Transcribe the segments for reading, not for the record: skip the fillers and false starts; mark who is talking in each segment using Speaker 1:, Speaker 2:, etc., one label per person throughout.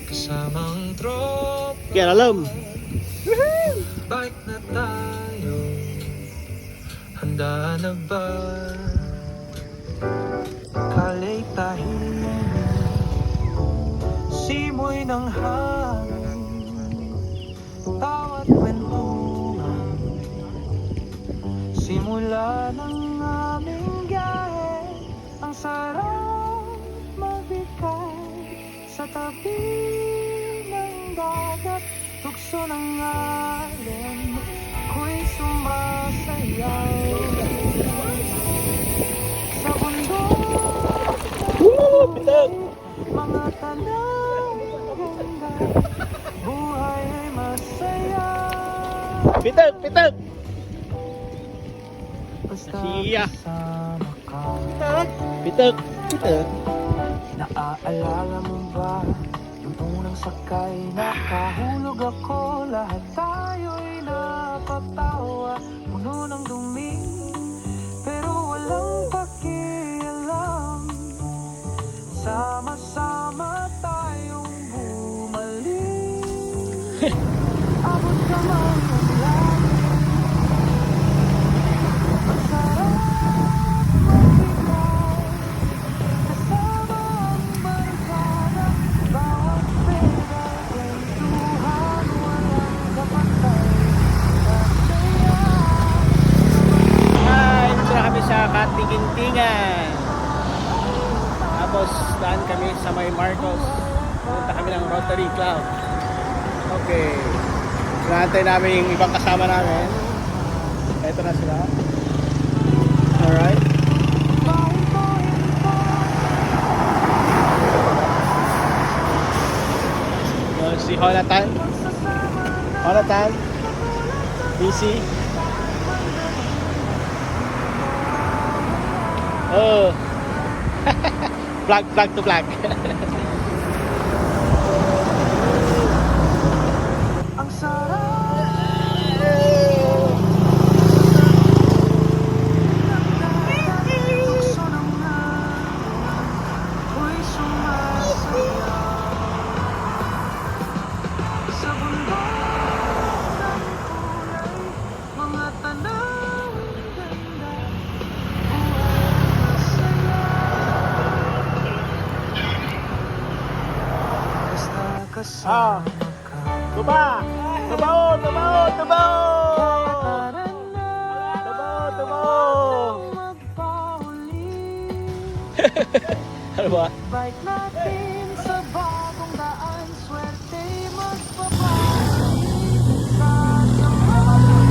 Speaker 1: Kasamang tropa,
Speaker 2: Kaya alam.
Speaker 1: bike na tayo. Handa na ba? Kalay tahimik, simoy ng hangin, tawat kwentuhan, simula ng aming biyahe. Ang sarap magbigay sa tabi ng dagat, tukso ng alon, ako'y sumasayaw sa bundok. Mga tanang ganda, buhay ay masaya.
Speaker 2: Pitag, pitag.
Speaker 1: Basta
Speaker 2: Siya.
Speaker 1: kasama ka.
Speaker 2: Pitag, pitag.
Speaker 1: Naaalala mo ba yung unang sakay? Nakahulog ako, lahat tayo'y napatawa. Puno ng dumi, pero walang pakialam. Sama-sama tayong bumalik. Abot kamay ng langit, ang sarap magbigay. Kasama ang barkada, bawat pera, kwentuhan, walang kapantay. Masaya.
Speaker 2: Ay, dito na kami sa Katigintingan. Tapos daan kami sa may Marcos. Punta kami ng Rotary Club. Okay. Sinantay namin yung ibang kasama namin. Ito na sila. Alright. Si Honatan. Honatan. BC. Oh. Vlog to vlog.
Speaker 1: Ang sarap. Tukso ng alon, ako'y sumasaya sa bundok ng kulay, mga tanang ganda, buhay masaya. Basta kasama ka.
Speaker 2: Tuba! Tubao! Tubao! Tubao!
Speaker 1: Tara na,
Speaker 2: Tubao! Tubao!
Speaker 1: magpauli.
Speaker 2: Ano ba?
Speaker 1: Bike natin sa bagong daan, swerte magpapalik sa samahan.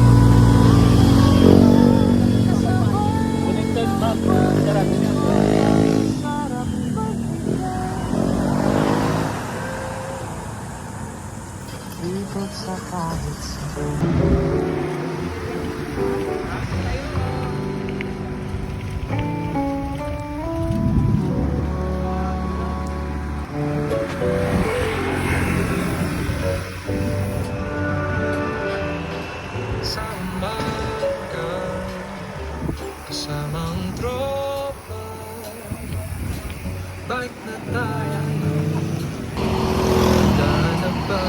Speaker 1: Kasabay,
Speaker 2: Connected map. Sarap.
Speaker 1: sarap magbigay. Ikot sa kahit saan. Sama ka, kasamang tropa, bike na tayo. Handa na ba?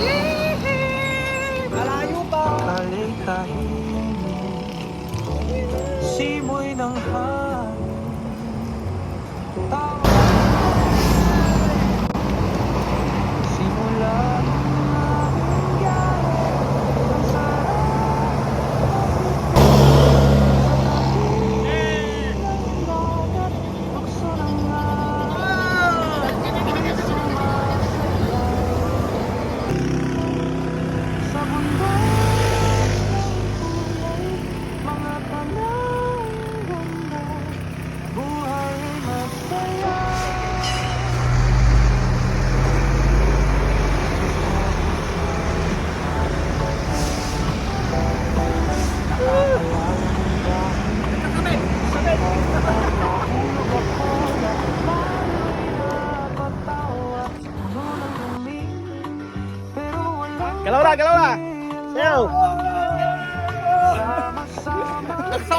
Speaker 2: Malayo pa!
Speaker 1: Kalay tahimik, simoy ng hangin, tawa, simula ng aming biyahe. Ang sarap ng dagat, tukso ng alon, sumasaya sa bundok ng kulay, mga tanang ganda,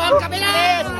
Speaker 2: Ang kabila!